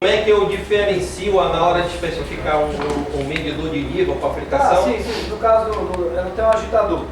Como é que eu diferencio na hora de especificar um medidor de nível para aplicação? Sim. No caso, eu tenho um agitador.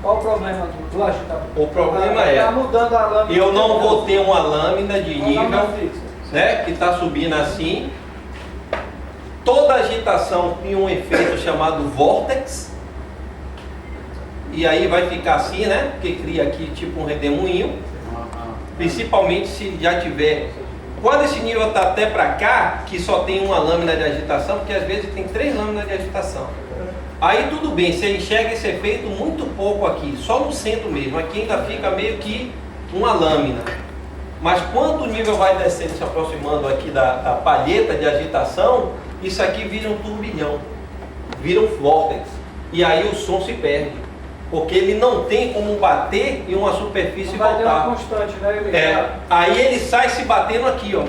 Qual o problema do agitador? O problema Está mudando a lâmina. eu não vou ter uma lâmina de nível, fixa, né, que está subindo assim. Toda agitação tem um efeito chamado vórtex. E aí vai ficar assim, né? Porque cria aqui tipo um redemoinho. Principalmente se já tiver. Quando esse nível está até para cá, que só tem uma lâmina de agitação, porque às vezes tem 3 lâminas de agitação. Aí tudo bem, você enxerga esse efeito muito pouco aqui, só no centro mesmo. Aqui ainda fica meio que uma lâmina. Mas quando o nível vai descendo, se aproximando aqui da palheta de agitação, isso aqui vira um turbilhão, vira um vórtex. E aí o som se perde, porque ele não tem como bater em uma superfície e vai ter voltar. uma constante, né? Aí ele sai se batendo aqui, ó,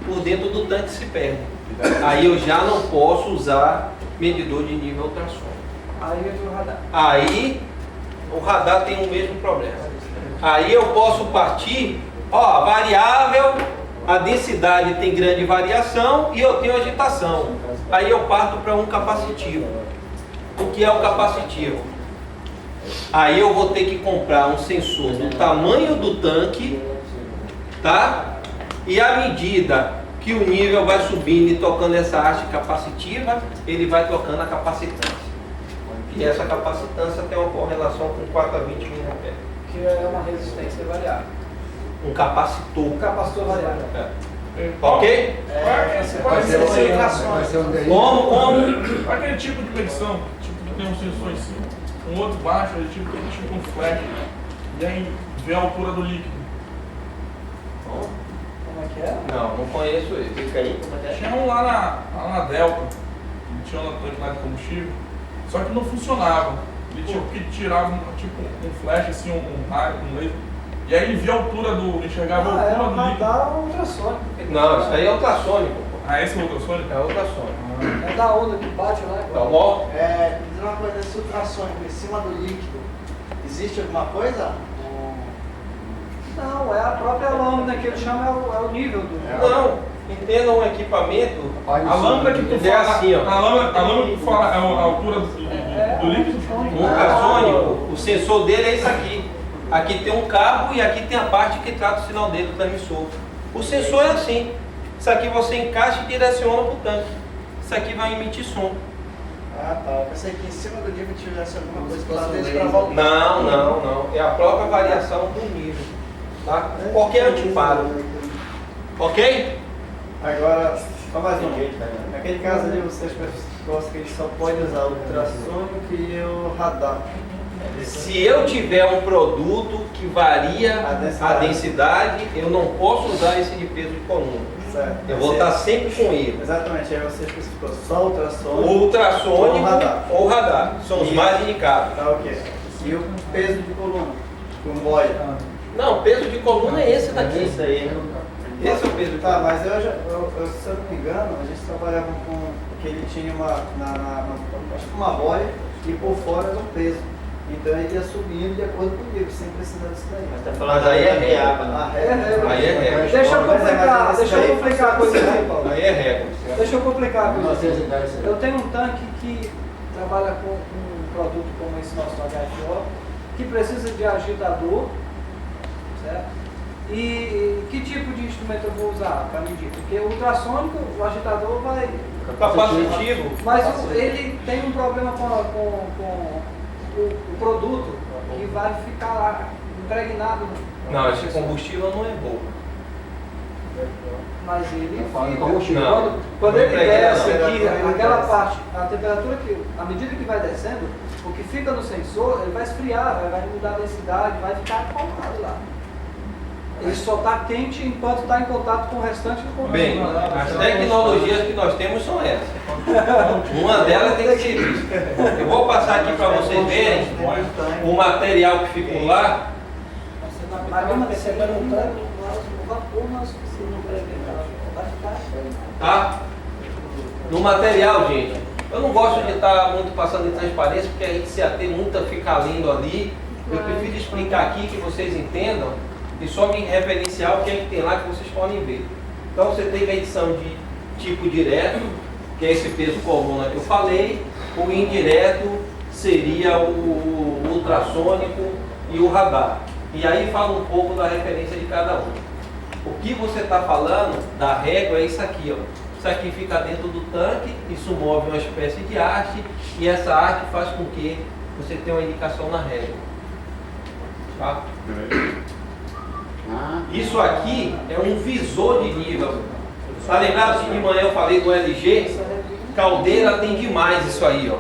por dentro do tanque se perde. Aí eu já não posso usar medidor de nível ultrassônico. Aí entra o radar. Aí o radar tem o mesmo problema. Aí eu posso partir, ó, variável, a densidade tem grande variação e eu tenho agitação. Aí eu parto para um capacitivo. O que é o capacitivo? Aí eu vou ter que comprar um sensor do tamanho do tanque, tá? E à medida que o nível vai subindo e tocando essa haste capacitiva, ele vai tocando a capacitância. E essa capacitância tem uma correlação com 4 a 20 mA. Que é uma resistência variável. Um capacitor. Um capacitor variável. Ok? Como? Aquele tipo de medição, tipo que tem um sensor em cima, um outro baixo, ele tipo um flash, e aí vê a altura do líquido. Como é que é? Não conheço esse. Fica aí, como é que é? Tinha um lá na Delta, tinha um tanque lá de combustível, só que não funcionava. Ele tipo que tirava um flash, assim, um raio, um laser, e aí ele via a altura enxergava a altura do líquido. Radar ultrassônico. Não, isso aí é ultrassônico. Ah, esse é o ultrassônico? É ultrassônico. É da onda que bate lá. Tá bom? Me diz uma coisa, esse ultrassônico em cima do líquido, existe alguma coisa? Não, é a própria lâmina que ele chama, é o nível do... Não, entenda um equipamento. A lâmina que tu É fala, assim, ó. a lâmina que tu fala é a altura do líquido? O ultrassônico, o sensor dele é isso aqui. Aqui tem um cabo e aqui tem a parte que trata o sinal dele, o transmissor. O sensor é assim. Isso aqui você encaixa e direciona para o tanque. Isso aqui vai emitir som. Ah, tá. Eu pensei que em cima do nível tivesse alguma coisa que lá dentro para voltar. Não. É a própria variação do nível. Tá? Qualquer antiparo. Ok? Agora, só mais um jeito, né? Naquele caso ali, vocês gostam que ele só pode usar o ultrassônico e o radar. Se eu tiver um produto que varia a densidade, eu não posso usar esse de peso de coluna. Certo. Eu vou estar sempre com ele. Exatamente, aí você especificou só o ultrassônico. O ultrassônico ou ou radar. São os mais indicados. Tá, ok. E o peso de coluna, com boia. Não, o peso de coluna é esse daqui. Isso aí. Esse é o peso de Tá, coluna. mas se eu não me engano, a gente trabalhava com que ele tinha acho que uma boia e por fora era um peso. Então ele ia subindo de acordo com o nível, sem precisar disso daí. Mas tá falando aí é reaba, né? Aí é regra. Deixa eu complicar a coisa aqui, Paulo. Aí é regra. Deixa eu complicar a coisa aqui. Eu tenho um tanque que trabalha com um produto como esse nosso HFO, que precisa de agitador, certo? E que tipo de instrumento eu vou usar para medir? Porque o ultrassônico, o agitador vai... Capacitivo. Mas ele tem um problema com o produto que vai ficar lá impregnado. Não, esse combustível não é bom. Mas ele Não. fica. Quando ele Impregna, desce não. aqui, aquela parte, a temperatura que, à medida que vai descendo, o que fica no sensor, ele vai esfriar, vai mudar a densidade, vai ficar acalmado lá. Ele só está quente enquanto está em contato com o restante do combustível. Bem, as tecnologias que nós temos são essas. Uma delas tem que ser vista. Eu vou passar aqui para vocês verem o material que ficou lá. Mas mesmo assim, você vai montar o vapor, mas se não prever, vai ficar. Tá? No material, gente, eu não gosto de estar muito passando em transparência, porque a gente se ater muito a ficar lendo ali. Eu prefiro explicar aqui que vocês entendam e só me referenciar o que é que tem lá que vocês podem ver. Então você tem medição de tipo direto, que é esse peso coluna que eu falei, o indireto seria o ultrassônico e o radar. E aí fala um pouco da referência de cada um. O que você está falando da régua é isso aqui, ó. Isso aqui fica dentro do tanque, isso move uma espécie de haste, e essa haste faz com que você tenha uma indicação na régua. Tá? Isso aqui é um visor de nível. Tá lembrado que de manhã eu falei do LG? Caldeira tem demais isso aí, ó.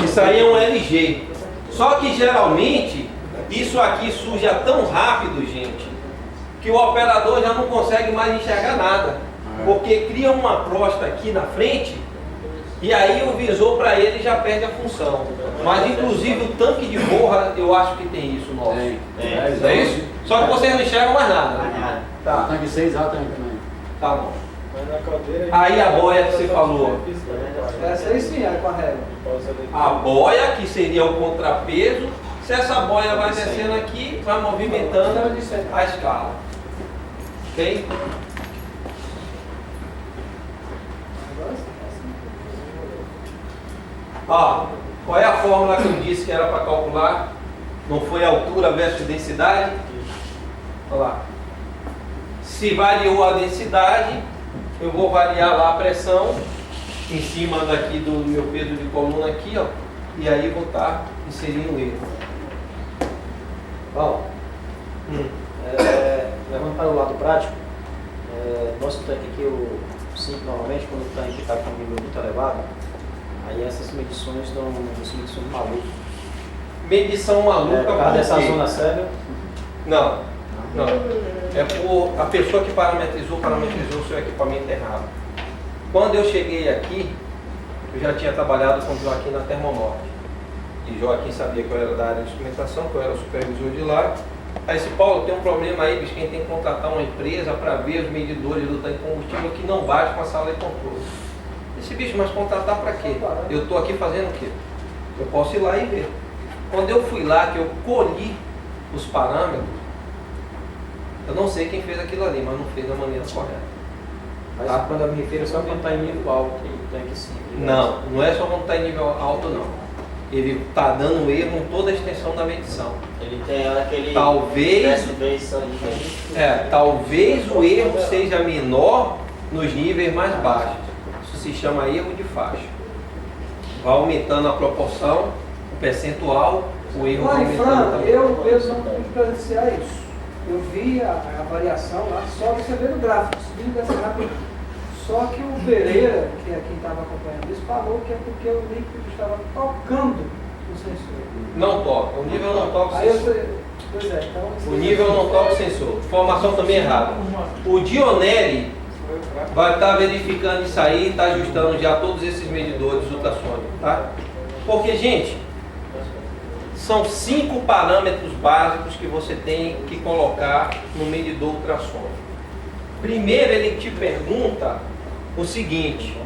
Isso aí é um LG. Só que geralmente isso aqui suja tão rápido, gente, que o operador já não consegue mais enxergar nada. Porque cria uma crosta aqui na frente e aí o visor para ele já perde a função. Mas inclusive o tanque de borra eu acho que tem isso nosso. É isso? Só que vocês não enxergam mais nada. Tá. Tanque 6 alto também. Tá bom. Aí a boia que você falou. Essa aí sim, é com a régua. A boia, que seria o contrapeso, se essa boia vai descendo aqui, vai movimentando a escala. Ok? Ó, qual é a fórmula que eu disse que era para calcular? Não foi altura versus densidade? Olha lá. Se variou a densidade, eu vou variar lá a pressão em cima daqui do meu peso de coluna aqui, ó. E aí vou estar inserindo o erro. Paulo, levando para o lado prático, nosso tanque aqui, o 5 normalmente, quando o tanque está com um nível muito elevado, aí essas medições dão medições malucas. Medição maluca Por causa por dessa quê? zona cega? Não. É por a pessoa que parametrizou o seu equipamento errado. Quando eu cheguei aqui, eu já tinha trabalhado com o Joaquim na Termonorte. E Joaquim sabia que eu era da área de instrumentação, que eu era o supervisor de lá. Aí disse, Paulo, tem um problema aí, bicho, quem tem que contratar uma empresa para ver os medidores do tanque de combustível que não bate com a sala de controle. Esse bicho, mas contratar para quê? Eu estou aqui fazendo o quê? Eu posso ir lá e ver. Quando eu fui lá, que eu colhi os parâmetros, eu não sei quem fez aquilo ali, mas não fez da maneira correta. Mas Tá. quando eu me refiro, é só quando está em nível alto e tanque simples. Não, não é só quando está em nível alto, não. Ele está dando erro em toda a extensão da medição. Ele tem aquele Talvez o erro seja menor nos níveis mais baixos. Isso se chama erro de faixa. Vai aumentando a proporção, o percentual, o erro vai Olha, aumentando Fran, também. eu mesmo não pude presenciar isso. Eu vi a variação lá, só você vê no gráfico, subindo dessa rápido. Só que o Pereira, que é quem estava acompanhando isso, falou que é porque o líquido estava tocando o sensor. Não toca, o nível não toca o Aí eu sensor. falei, pois é, então... O nível não toca o sensor. Informação também errada. O Dionelli vai estar verificando isso aí e está ajustando já todos esses medidores ultrassônicos, tá? Porque, gente, são 5 parâmetros básicos que você tem que colocar no medidor ultrassônico. Primeiro, ele te pergunta o seguinte.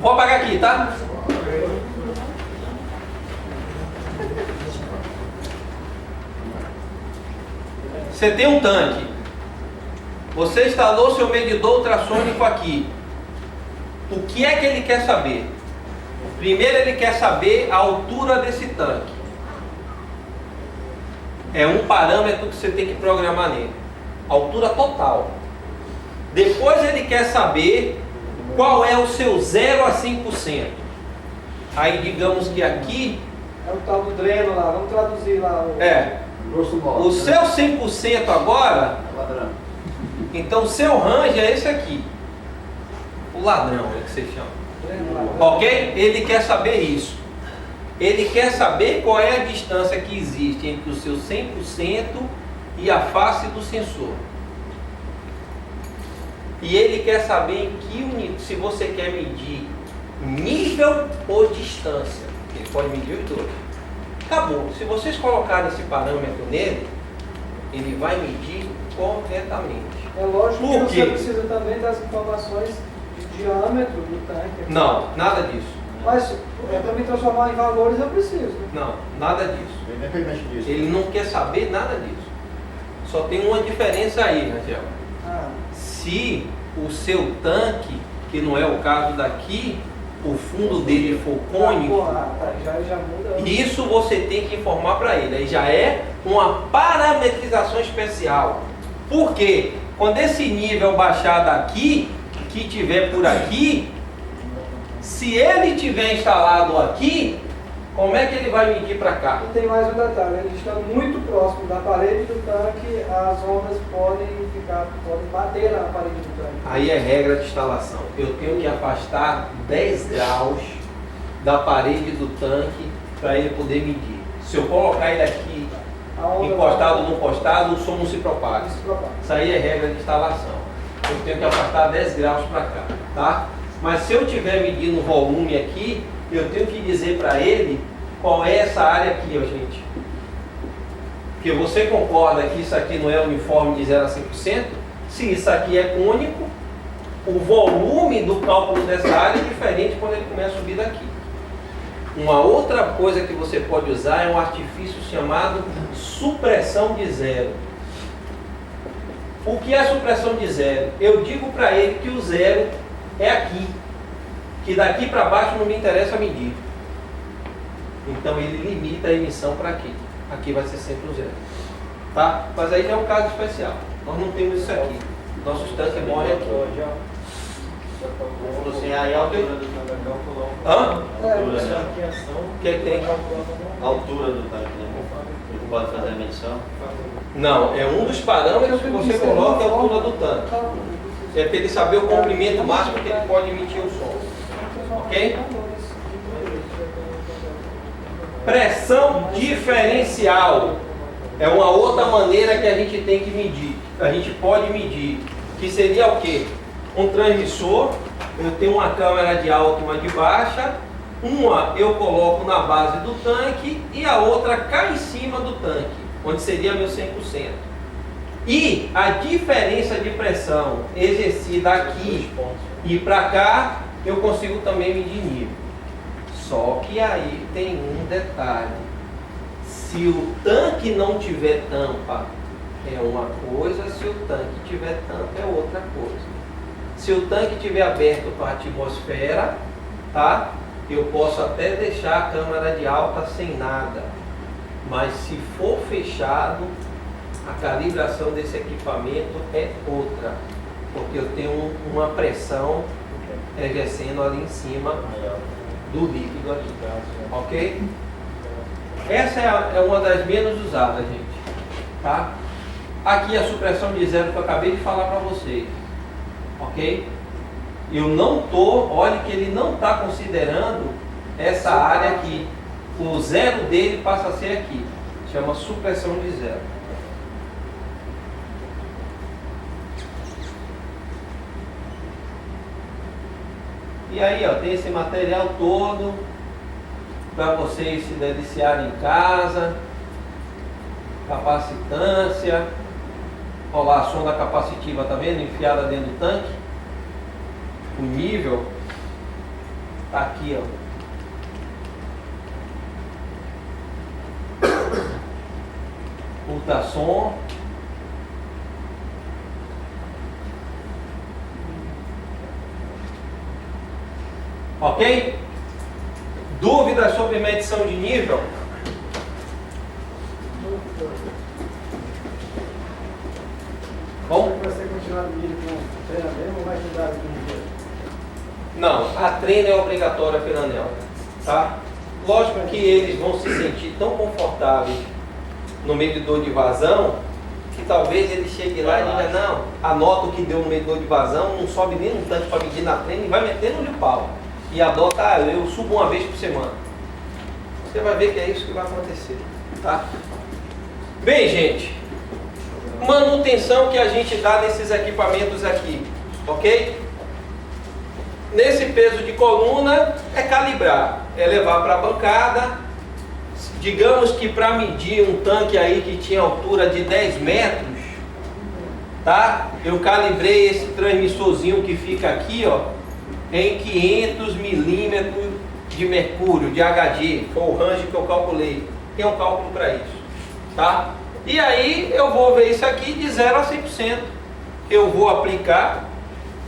Vou apagar aqui, tá? Você tem um tanque. Você instalou seu medidor ultrassônico aqui. O que é que ele quer saber? Primeiro ele quer saber a altura desse tanque. É um parâmetro que você tem que programar nele. Altura total. Depois ele quer saber qual é o seu 0 a 100%. Aí digamos que aqui É o tal do dreno lá, vamos traduzir lá. Grosso modo. o seu 100% agora, Padrão. então o seu range é esse aqui. O ladrão é que você chama. Dreno lá. Ok? Ele quer saber isso. Ele quer saber qual é a distância que existe entre o seu 100% e a face do sensor. E ele quer saber em que se você quer medir nível ou distância. Ele pode medir os dois. Acabou. Se vocês colocarem esse parâmetro nele, ele vai medir corretamente. É lógico que Por você quê? precisa também das informações de diâmetro do tanque. Não, nada disso. Mas para me transformar em valores eu preciso. Né? Não, nada disso. Independente disso. Ele não quer saber nada disso. Só tem uma diferença aí, Rangel. Ah, Se o seu tanque, que não é o caso daqui, o fundo dele for cônico, já muda. isso você tem que informar para ele. Aí já é uma parametrização especial. Por quê? Quando esse nível baixar daqui, que tiver por aqui, se ele tiver instalado aqui, como é que ele vai medir para cá? E tem mais um detalhe, ele está muito próximo da parede do tanque, as ondas podem bater na parede do tanque. Aí é regra de instalação. Eu tenho que afastar 10 graus da parede do tanque para ele poder medir. Se eu colocar ele aqui A onda encostado ou não encostado, o som não se propaga. se propaga. Isso aí é regra de instalação. Eu tenho que afastar 10 graus para cá, tá? Mas se eu estiver medindo o volume aqui, eu tenho que dizer para ele qual é essa área aqui, ó, gente. Porque você concorda que isso aqui não é uniforme de 0 a 100%? Se isso aqui é cônico, o volume do cálculo dessa área é diferente quando ele começa a subir daqui. Uma outra coisa que você pode usar é um artifício chamado supressão de zero. O que é supressão de zero? Eu digo para ele que o zero é aqui, que daqui para baixo não me interessa medir. Então ele limita a emissão para aqui. Aqui vai ser sempre o zero. Tá? Mas aí já é um caso especial. Nós não temos isso aqui. Nossos tanques morrem aqui. Assim, aí a altura do tanque calculou. Hã? O que é que tem? A altura do tanque, né? Ele pode fazer a medição. Não, é um dos parâmetros que você coloca a altura do tanque. É para ele saber o comprimento máximo que ele pode emitir o som. Ok? Pressão diferencial é uma outra maneira que a gente tem que medir. A gente pode medir. Que seria o quê? Um transmissor, eu tenho uma câmera de alta e uma de baixa. Uma eu coloco na base do tanque e a outra cá em cima do tanque, onde seria meu 100%. E a diferença de pressão exercida aqui e para cá, eu consigo também medir nível. Só que aí tem um detalhe. Se o tanque não tiver tampa, é uma coisa. Se o tanque tiver tampa, é outra coisa. Se o tanque tiver aberto para a atmosfera, tá? Eu posso até deixar a câmara de alta sem nada. Mas se for fechado, a calibração desse equipamento é outra. Porque eu tenho uma pressão exercendo ali em cima do líquido aqui, ok? Essa é uma das menos usadas, gente, tá? Aqui a supressão de zero que eu acabei de falar para vocês, ok? Eu não tô, olha que ele não está considerando essa área aqui. O zero dele passa a ser aqui, chama supressão de zero. E aí, ó, tem esse material todo para vocês se deliciarem em casa. Capacitância. Olha lá a sonda capacitiva, tá vendo? Enfiada dentro do tanque. O nível tá aqui, ó. Ultrassom. Ok? Dúvidas sobre medição de nível? Bom? Você continuar no nível com treinamento ou vai mudar de nível? Não, a treina é obrigatória pela ANEEL, tá? Lógico que eles vão se sentir tão confortáveis no medidor de vazão que talvez ele chegue lá e diga, não, anota o que deu no medidor de vazão, não sobe nem um tanto para medir na treina e vai metendo de pau. E adota, eu subo uma vez por semana. Você vai ver que é isso que vai acontecer, tá? Bem, gente, manutenção que a gente dá nesses equipamentos aqui, ok? Nesse peso de coluna é calibrar, é levar para a bancada. Digamos que para medir um tanque aí que tinha altura de 10 metros, tá? Eu calibrei esse transmissorzinho que fica aqui, ó, em 500 milímetros de mercúrio, de HG, foi o range que eu calculei. Tem um cálculo para isso, tá? E aí eu vou ver isso aqui de 0 a 100%. Eu vou aplicar,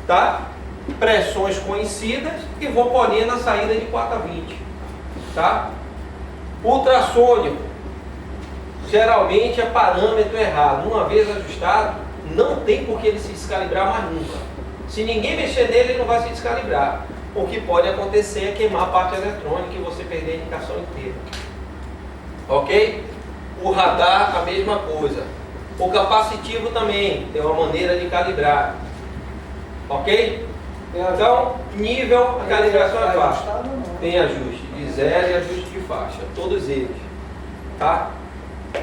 tá? Pressões conhecidas e vou polir na saída de 4 a 20, tá? Ultrassônico geralmente é parâmetro errado. Uma vez ajustado, não tem por que ele se descalibrar mais nunca. Se ninguém mexer nele, ele não vai se descalibrar. O que pode acontecer é queimar a parte eletrônica e você perder a indicação inteira. Ok? O radar, a mesma coisa. O capacitivo também tem uma maneira de calibrar. Ok? Então, nível, a calibração é fácil. Tem ajuste de 0 e ajuste de faixa. Todos eles. Tá?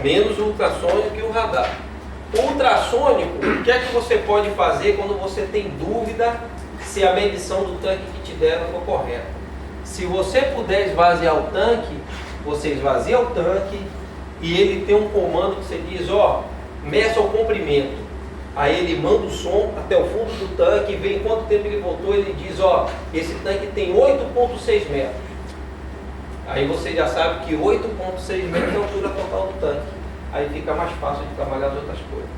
Menos o ultrassônico e o radar. O ultrassônico, o que é que você pode fazer quando você tem dúvida se a medição do tanque que te deram for correta? Se você puder esvaziar o tanque, você esvazia o tanque e ele tem um comando que você diz, ó, meça o comprimento. Aí ele manda o som até o fundo do tanque e vê em quanto tempo ele voltou, ele diz, ó, esse tanque tem 8,6 metros. Aí você já sabe que 8,6 metros é a altura total do tanque. Aí fica mais fácil de trabalhar as outras coisas.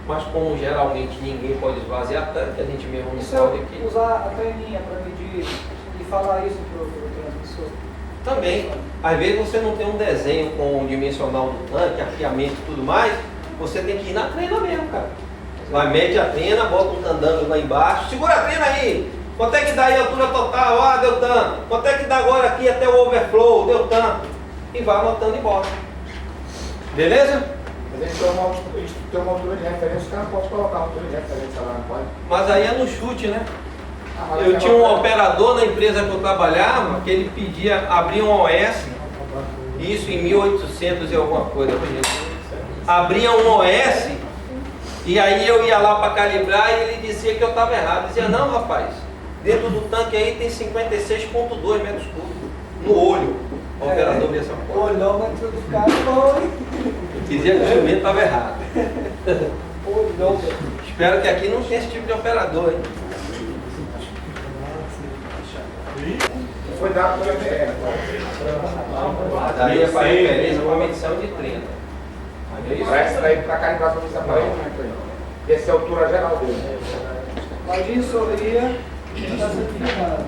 Mas como geralmente ninguém pode esvaziar tanque, a gente mesmo não pode aqui. Usar a treninha para medir e falar isso para o transmissor. Também, às vezes você não tem um desenho com o dimensional do tanque, arqueamento e tudo mais, você tem que ir na trena mesmo, cara. Vai, mede a trena, bota um candango lá embaixo, segura a trena aí, quanto é que dá aí a altura total? Ah, deu tanto. Quanto é que dá agora aqui até o overflow? Deu tanto. E vai anotando e bota. Beleza? Mas a gente tem uma altura de referência, o cara pode colocar uma altura de referência lá, não pode? Mas aí é no chute, né? Eu tinha um operador na empresa que eu trabalhava, que ele pedia, abria um OS, isso em 1800 e alguma coisa. Abria um OS, e aí eu ia lá para calibrar e ele dizia que eu estava errado. Dizia, não rapaz, dentro do tanque aí tem 56,2 metros cúbicos, no olho. O operador via essa O porra. olhômetro do cara foi. Dizia que o instrumento estava errado. Olhômetro. Espero que aqui não tenha esse tipo de operador, hein? Foi dado pela BR. Daí é para referência com a medição de 30. Presta daí para calibração desse aparelho, né? Essa é a altura geral dele. Claudinho Sorria está certificado.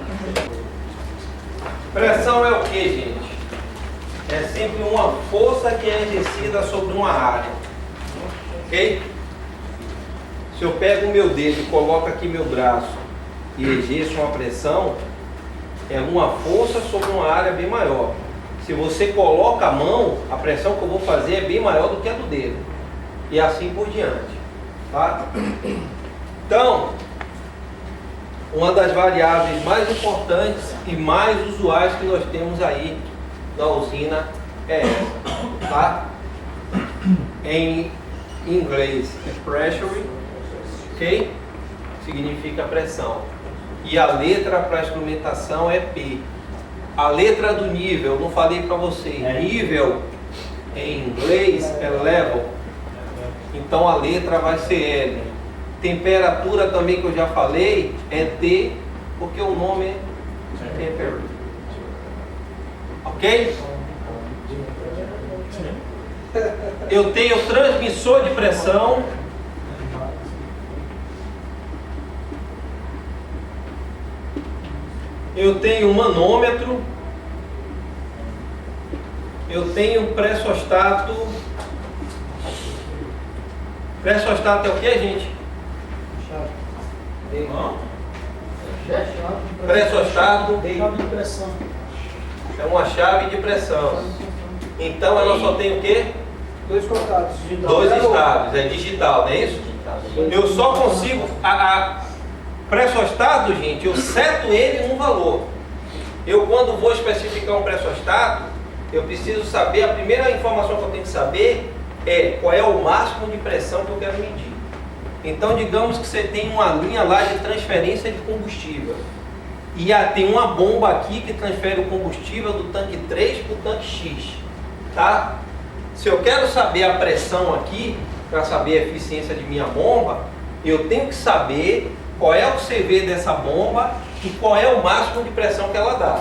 Pressão é o que, gente? É sempre uma força que é exercida sobre uma área. Ok? Se eu pego o meu dedo e coloco aqui meu braço e exerço uma pressão, é uma força sobre uma área bem maior. Se você coloca a mão, a pressão que eu vou fazer é bem maior do que a do dedo. E assim por diante. Tá? Então, uma das variáveis mais importantes e mais usuais que nós temos aí na usina é essa. Tá? Em inglês é pressure, ok? Significa pressão. E a letra para a instrumentação é P. A letra do nível, não falei para vocês, nível em inglês é level. Então a letra vai ser L. Temperatura também, que eu já falei, é T, porque o nome é temperature. Ok? Eu tenho transmissor de pressão. Eu tenho manômetro. Eu tenho pressostato. Pressostato é o que, gente? Pressostato é uma chave de pressão. Então ela só tem o quê? Dois contatos. Dois estados. É digital, não é isso? Eu só consigo... Pressostato, gente, eu seto ele num valor. Eu, quando vou especificar um pressostato, eu preciso saber, a primeira informação que eu tenho que saber é qual é o máximo de pressão que eu quero medir. Então, digamos que você tem uma linha lá de transferência de combustível. E tem uma bomba aqui que transfere o combustível do tanque 3 para o tanque X. Tá? Se eu quero saber a pressão aqui, para saber a eficiência de minha bomba, eu tenho que saber qual é o CV dessa bomba e qual é o máximo de pressão que ela dá.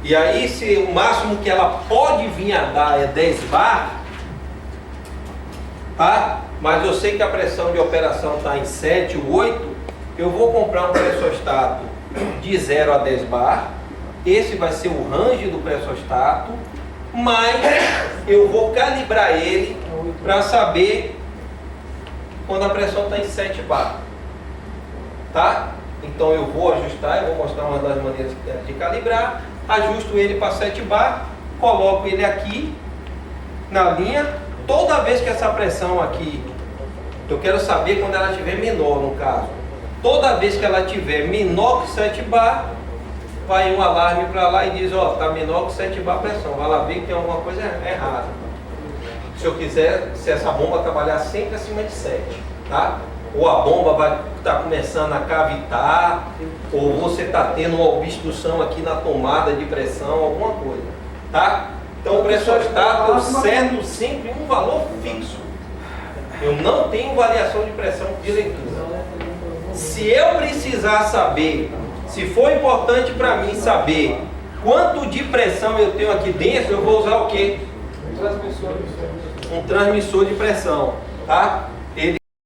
E aí, se o máximo que ela pode vir a dar é 10 bar, tá? Mas eu sei que a pressão de operação está em 7, 8, eu vou comprar um pressostato de 0 a 10 bar, esse vai ser o range do pressostato, mas eu vou calibrar ele para saber quando a pressão está em 7 bar, tá? Então eu vou ajustar, eu vou mostrar uma das maneiras de calibrar, ajusto ele para 7 bar, coloco ele aqui na linha. Toda vez que essa pressão aqui, eu quero saber quando ela estiver menor, no caso, toda vez que ela estiver menor que 7 bar, vai um alarme para lá e diz, ó, tá menor que 7 bar a pressão, vai lá ver que tem alguma coisa errada. Se eu quiser, se essa bomba trabalhar sempre acima de 7, tá? Ou a bomba vai estar começando a cavitar, ou você está tendo uma obstrução aqui na tomada de pressão, alguma coisa, tá? Então o pressostato eu seto sempre um valor fixo. Eu não tenho variação de pressão de leitura. Se eu precisar saber, se for importante para mim saber quanto de pressão eu tenho aqui dentro, eu vou usar o quê? Um transmissor de pressão, tá?